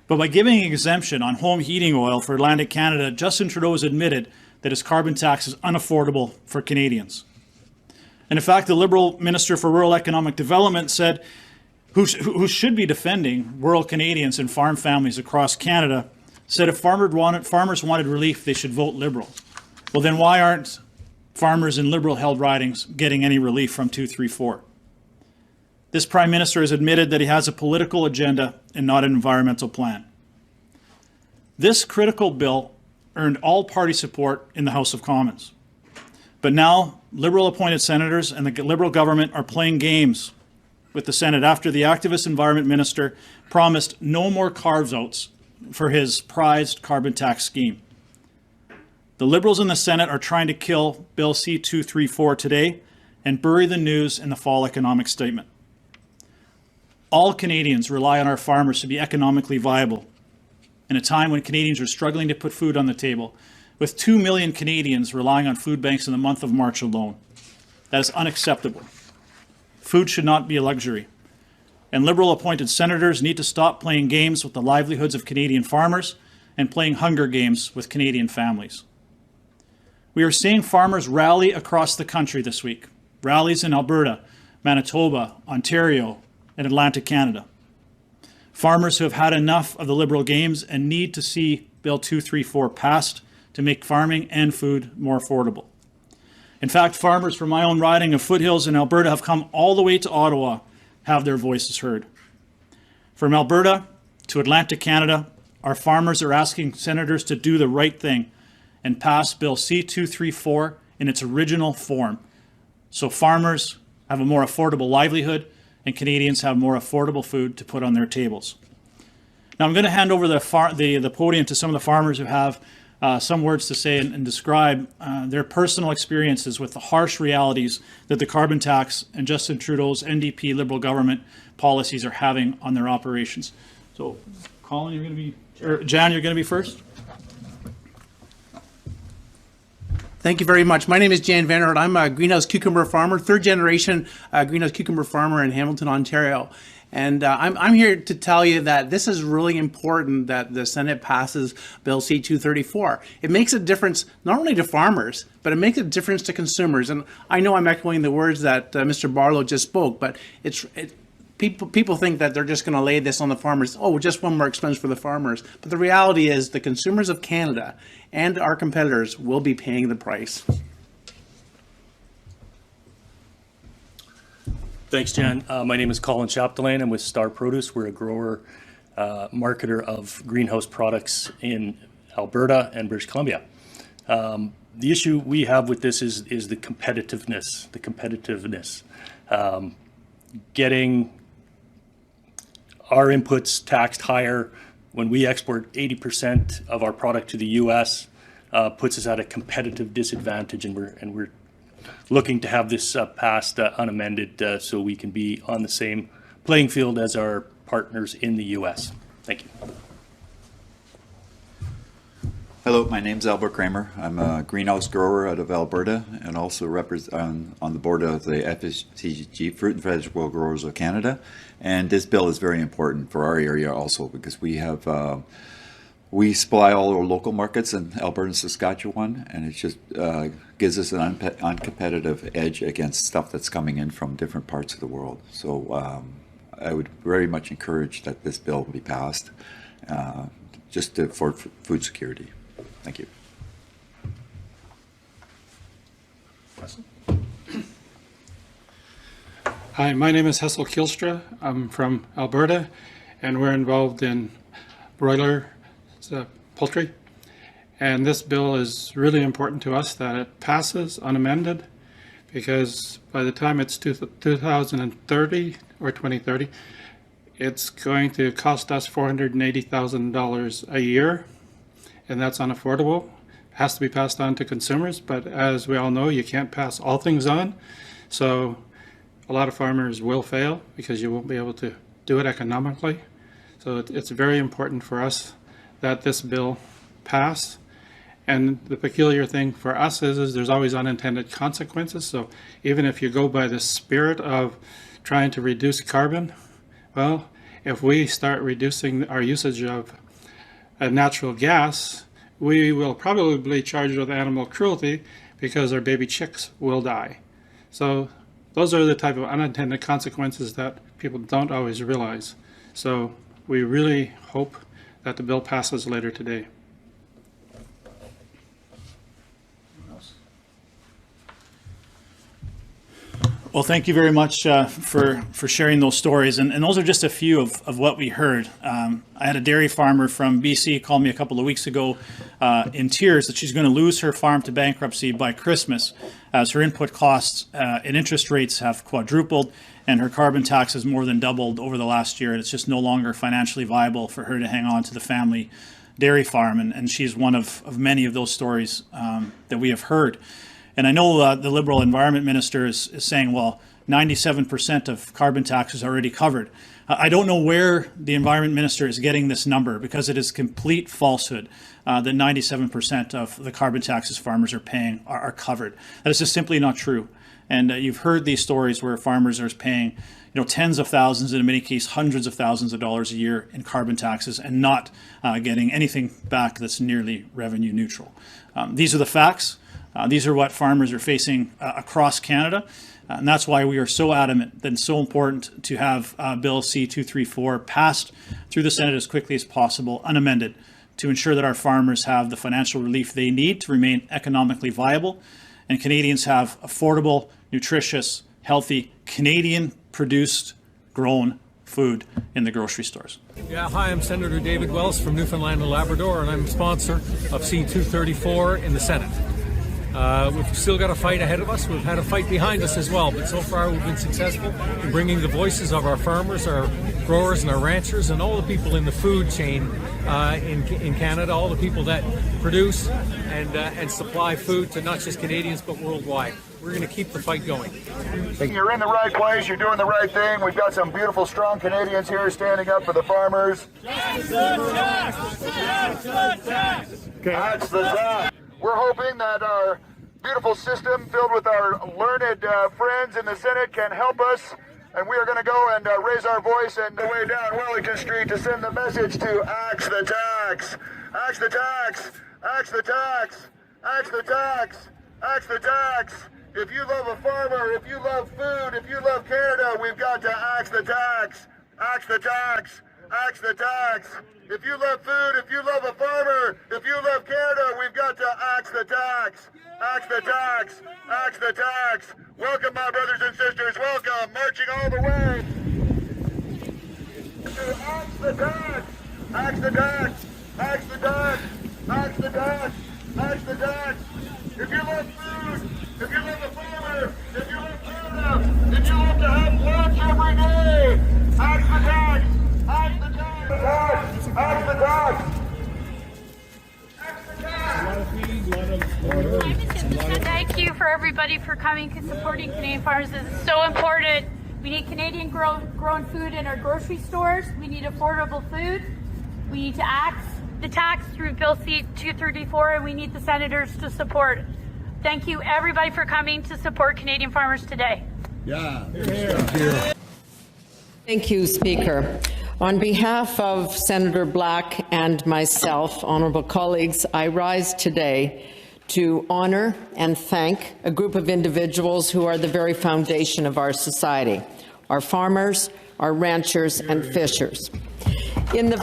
But by giving an exemption on home heating oil for Atlantic Canada, Justin Trudeau has admitted that his carbon tax is unaffordable for Canadians. And in fact, the Liberal Minister for Rural Economic Development said, who should be defending rural Canadians and farm families across Canada, said if farmers wanted relief, they should vote Liberal. Well, then why aren't farmers in Liberal-held ridings getting any relief from 234? This Prime Minister has admitted that he has a political agenda and not an environmental plan. This critical bill earned all-party support in the House of Commons. But now, Liberal-appointed senators and the Liberal government are playing games with the Senate after the activist environment minister promised no more carve-outs for his prized carbon tax scheme. The Liberals in the Senate are trying to kill Bill C-234 today and bury the news in the fall economic statement. All Canadians rely on our farmers to be economically viable in a time when Canadians are struggling to put food on the table, with 2 million Canadians relying on food banks in the month of March alone. That is unacceptable. Food should not be a luxury. And Liberal-appointed senators need to stop playing games with the livelihoods of Canadian farmers and playing hunger games with Canadian families. We are seeing farmers rally across the country this week. Rallies in Alberta, Manitoba, Ontario, and Atlantic Canada. Farmers who have had enough of the Liberal games and need to see Bill 234 passed to make farming and food more affordable. In fact, farmers from my own riding of Foothills in Alberta have come all the way to Ottawa, have their voices heard. From Alberta to Atlantic Canada, our farmers are asking senators to do the right thing and pass Bill C-234 in its original form, so farmers have a more affordable livelihood and Canadians have more affordable food to put on their tables. Now I'm going to hand over the podium to some of the farmers who have some words to say and describe their personal experiences with the harsh realities that the carbon tax and Justin Trudeau's NDP Liberal government policies are having on their operations. So, Colin, you're going to be, or Jan, you're going to be first. Thank you very much. My name is Jan Vanderhart. I'm a greenhouse cucumber farmer, third generation greenhouse cucumber farmer in Hamilton, Ontario. And I'm here to tell you that this is really important that the Senate passes Bill C-234. It makes a difference not only to farmers, but it makes a difference to consumers. And I know I'm echoing the words that Mr. Barlow just spoke, but people think that they're just going to lay this on the farmers. Oh, just one more expense for the farmers. But the reality is the consumers of Canada and our competitors will be paying the price. Thanks, Jan. My name is Colin Chapdelaine. I'm with Star Produce. We're a grower, marketer of greenhouse products in Alberta and British Columbia. The issue we have with this is the competitiveness. Getting our inputs taxed higher when we export 80% of our product to the U.S. Puts us at a competitive disadvantage, and we're looking to have this passed unamended so we can be on the same playing field as our partners in the U.S. Thank you. Hello, my name's Albert Kramer. I'm a greenhouse grower out of Alberta and also represent on the board of the FSCG, Fruit and Vegetable Growers of Canada. And this bill is very important for our area also because we have we supply all our local markets in Alberta and Saskatchewan, and it just gives us an uncompetitive edge against stuff that's coming in from different parts of the world. So I would very much encourage that this bill be passed for food security. Thank you. Hi, my name is Hessel Kielstra. I'm from Alberta, and we're involved in broiler poultry. And this bill is really important to us that it passes unamended, because by the time it's 2030 or 2030, it's going to cost us $480,000 a year, and that's unaffordable. It has to be passed on to consumers, but as we all know, you can't pass all things on. So a lot of farmers will fail because you won't be able to do it economically. So it's very important for us that this bill pass. And the peculiar thing for us is there's always unintended consequences. So even if you go by the spirit of trying to reduce carbon, well, if we start reducing our usage of natural gas, we will probably be charged with animal cruelty because our baby chicks will die. So those are the type of unintended consequences that people don't always realize. So we really hope that the bill passes later today. Well, thank you very much for sharing those stories. And those are just a few of what we heard. I had a dairy farmer from BC call me a couple of weeks ago in tears that she's going to lose her farm to bankruptcy by Christmas as her input costs and interest rates have quadrupled and her carbon tax has more than doubled over the last year. And it's just no longer financially viable for her to hang on to the family dairy farm. And she's one of many of those stories that we have heard. And I know the Liberal Environment Minister is saying, well, 97% of carbon tax is already covered. I don't know where the Environment Minister is getting this number because it is complete falsehood that 97% of the carbon taxes farmers are paying are covered. That is just simply not true. And you've heard these stories where farmers are paying tens of thousands, and in many cases hundreds of thousands of dollars a year in carbon taxes and not getting anything back that's nearly revenue neutral. These are the facts. These are what farmers are facing across Canada, and that's why we are so adamant that it's so important to have Bill C-234 passed through the Senate as quickly as possible, unamended, to ensure that our farmers have the financial relief they need to remain economically viable, and Canadians have affordable, nutritious, healthy, Canadian-produced, grown food in the grocery stores. Yeah, hi, I'm Senator David Wells from Newfoundland and Labrador, and I'm a sponsor of C-234 in the Senate. We've still got a fight ahead of us. We've had a fight behind us as well, but so far we've been successful in bringing the voices of our farmers, our growers and our ranchers and all the people in the food chain in Canada, all the people that produce and supply food to not just Canadians but worldwide. We're going to keep the fight going. You're in the right place. You're doing the right thing. We've got some beautiful, strong Canadians here standing up for the farmers. That's the tax. We're hoping that our beautiful system filled with our learned friends in the Senate can help us, and we are going to go and raise our voice and the way down Wellington Street to send the message to axe the tax, axe the tax, axe the tax, axe the tax, axe the tax. If you love a farmer, if you love food, if you love Canada, we've got to axe the tax, axe the tax, axe the tax. If you love food, if you love a farmer, if you love Canada, we've got to axe the tax, axe the tax, axe the tax. Welcome, my brothers and sisters, welcome, marching all the way. To axe the tax, axe the tax, axe the tax, axe the tax, axe the tax. If you love food, if you love a farmer, if you love Canada, if you love to have lunch every day, axe the tax, axe the tax. Thank you for everybody for coming and supporting Canadian farmers. This is so important. We need Canadian grown food in our grocery stores. We need affordable food. We need to axe the tax through Bill C-234, and we need the senators to support. Thank you everybody for coming to support Canadian farmers today. Thank you, Speaker. On behalf of Senator Black and myself, honourable colleagues, I rise today to honour and thank a group of individuals who are the very foundation of our society, our farmers, our ranchers and fishers. In the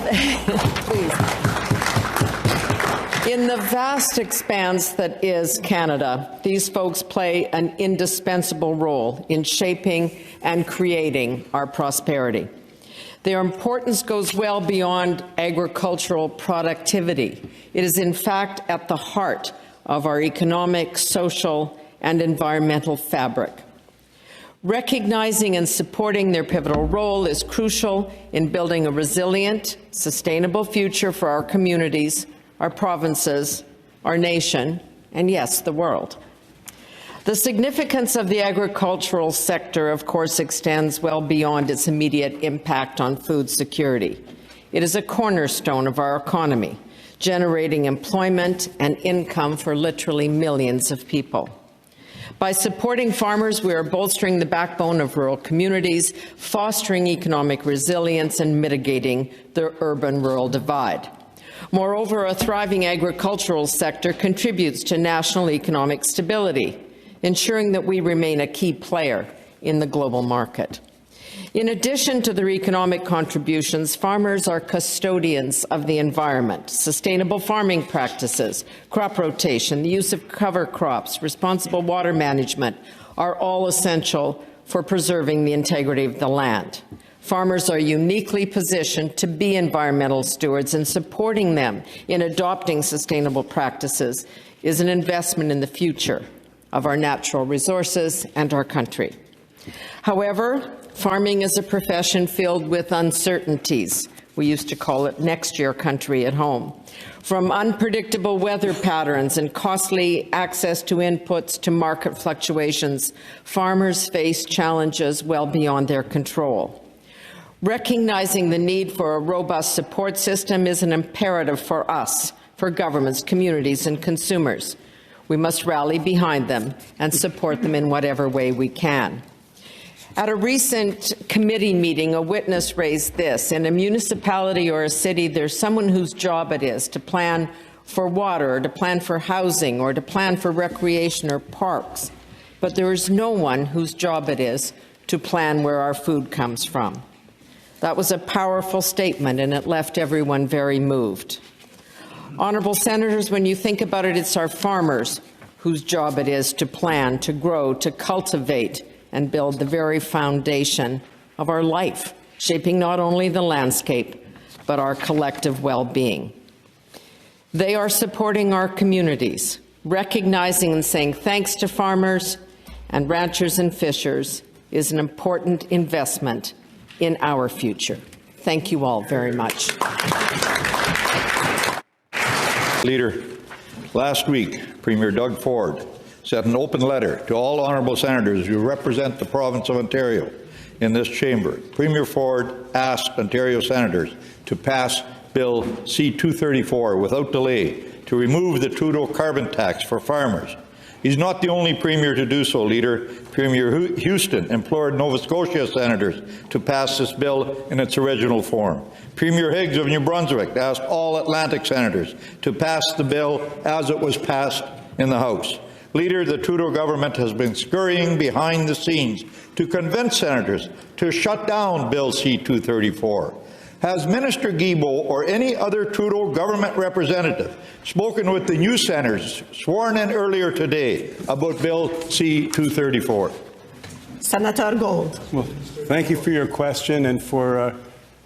vast expanse that is Canada, these folks play an indispensable role in shaping and creating our prosperity. Their importance goes well beyond agricultural productivity. It is, in fact, at the heart of our economic, social, and environmental fabric. Recognizing and supporting their pivotal role is crucial in building a resilient, sustainable future for our communities, our provinces, our nation, and yes, the world. The significance of the agricultural sector, of course, extends well beyond its immediate impact on food security. It is a cornerstone of our economy, generating employment and income for literally millions of people. By supporting farmers, we are bolstering the backbone of rural communities, fostering economic resilience, and mitigating the urban-rural divide. Moreover, a thriving agricultural sector contributes to national economic stability, ensuring that we remain a key player in the global market. In addition to their economic contributions, farmers are custodians of the environment. Sustainable farming practices, crop rotation, the use of cover crops, responsible water management are all essential for preserving the integrity of the land. Farmers are uniquely positioned to be environmental stewards, and supporting them in adopting sustainable practices is an investment in the future of our natural resources and our country. However, farming is a profession filled with uncertainties. We used to call it next year country at home. From unpredictable weather patterns and costly access to inputs to market fluctuations, farmers face challenges well beyond their control. Recognizing the need for a robust support system is an imperative for us, for governments, communities, and consumers. We must rally behind them and support them in whatever way we can. At a recent committee meeting, a witness raised this. In a municipality or a city, there's someone whose job it is to plan for water, or to plan for housing, or to plan for recreation or parks. But there is no one whose job it is to plan where our food comes from. That was a powerful statement, and it left everyone very moved. Honourable Senators, when you think about it, it's our farmers whose job it is to plan, to grow, to cultivate, and build the very foundation of our life, shaping not only the landscape, but our collective well-being. They are supporting our communities, recognizing and saying thanks to farmers and ranchers and fishers is an important investment in our future. Thank you all very much. Leader, last week, Premier Doug Ford sent an open letter to all honourable senators who represent the province of Ontario in this chamber. Premier Ford asked Ontario senators to pass Bill C-234 without delay to remove the Trudeau carbon tax for farmers. He's not the only premier to do so, Leader. Premier Houston implored Nova Scotia senators to pass this bill in its original form. Premier Higgs of New Brunswick asked all Atlantic senators to pass the bill as it was passed in the House. Leader, the Trudeau government has been scurrying behind the scenes to convince senators to shut down Bill C-234. Has Minister Guilbeault or any other Trudeau government representative spoken with the new senators sworn in earlier today about Bill C-234? Senator Gold. Well, thank you for your question and for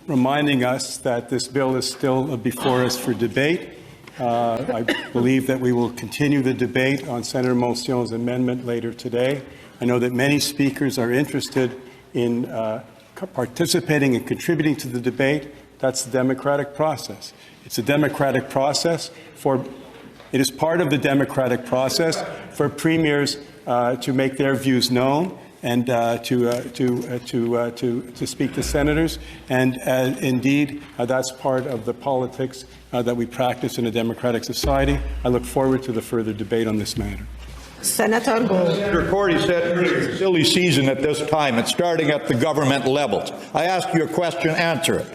reminding us that this bill is still before us for debate. I believe that we will continue the debate on Senator Motion's amendment later today. I know that many speakers are interested in participating and contributing to the debate. That's the democratic process. It's a democratic process it is part of the democratic process for premiers to make their views known and to speak to senators, and indeed that's part of the politics that we practice in a democratic society. I look forward to the further debate on this matter. Senator Gold. Senator Cordy said earlier, silly season at this time. It's starting at the government levels. I ask you a question, answer it.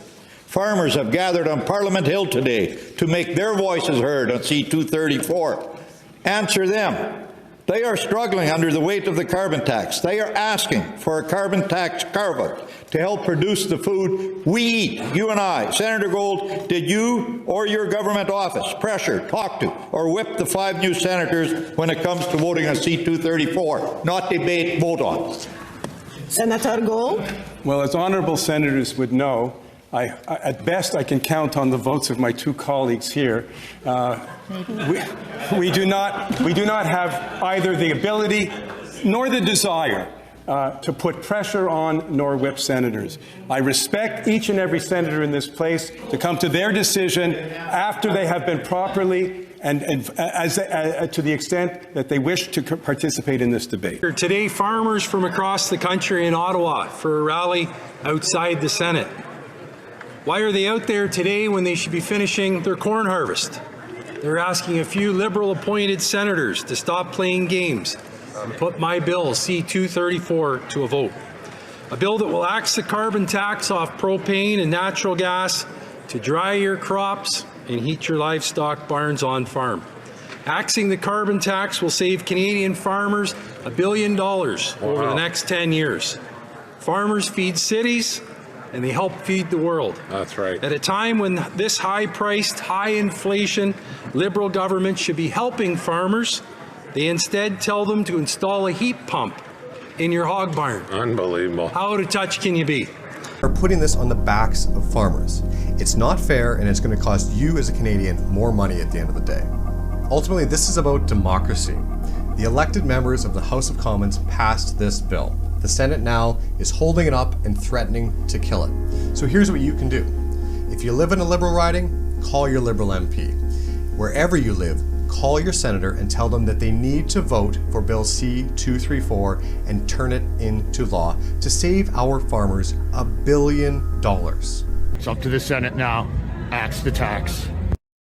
Farmers have gathered on Parliament Hill today to make their voices heard on C-234. Answer them. They are struggling under the weight of the carbon tax. They are asking for a carbon tax carve-out to help produce the food we eat, you and I. Senator Gold, did you or your government office pressure, talk to, or whip the 5 new senators when it comes to voting on C-234? Not debate, vote on. Senator Gold. Well, as honourable senators would know, at best, I can count on the votes of my 2 colleagues here. We do not have either the ability nor the desire to put pressure on nor whip senators. I respect each and every senator in this place to come to their decision after they have been properly and to the extent that they wish to participate in this debate. Today, farmers from across the country in Ottawa for a rally outside the Senate. Why are they out there today when they should be finishing their corn harvest? They're asking a few Liberal-appointed senators to stop playing games and put my bill, C-234, to a vote. A bill that will axe the carbon tax off propane and natural gas to dry your crops and heat your livestock barns on farm. Axing the carbon tax will save Canadian farmers $1 billion over the next 10 years. Farmers feed cities, and they help feed the world. That's right. At a time when this high-priced, high-inflation Liberal government should be helping farmers, they instead tell them to install a heat pump in your hog barn. Unbelievable. How out of touch can you be? Are putting this on the backs of farmers. It's not fair, and it's going to cost you as a Canadian more money at the end of the day. Ultimately, this is about democracy. The elected members of the House of Commons passed this bill. The Senate now is holding it up and threatening to kill it. So here's what you can do. If you live in a Liberal riding, call your Liberal MP. Wherever you live, call your senator and tell them that they need to vote for Bill C-234 and turn it into law to save our farmers $1 billion. It's up to the Senate now. Axe the tax.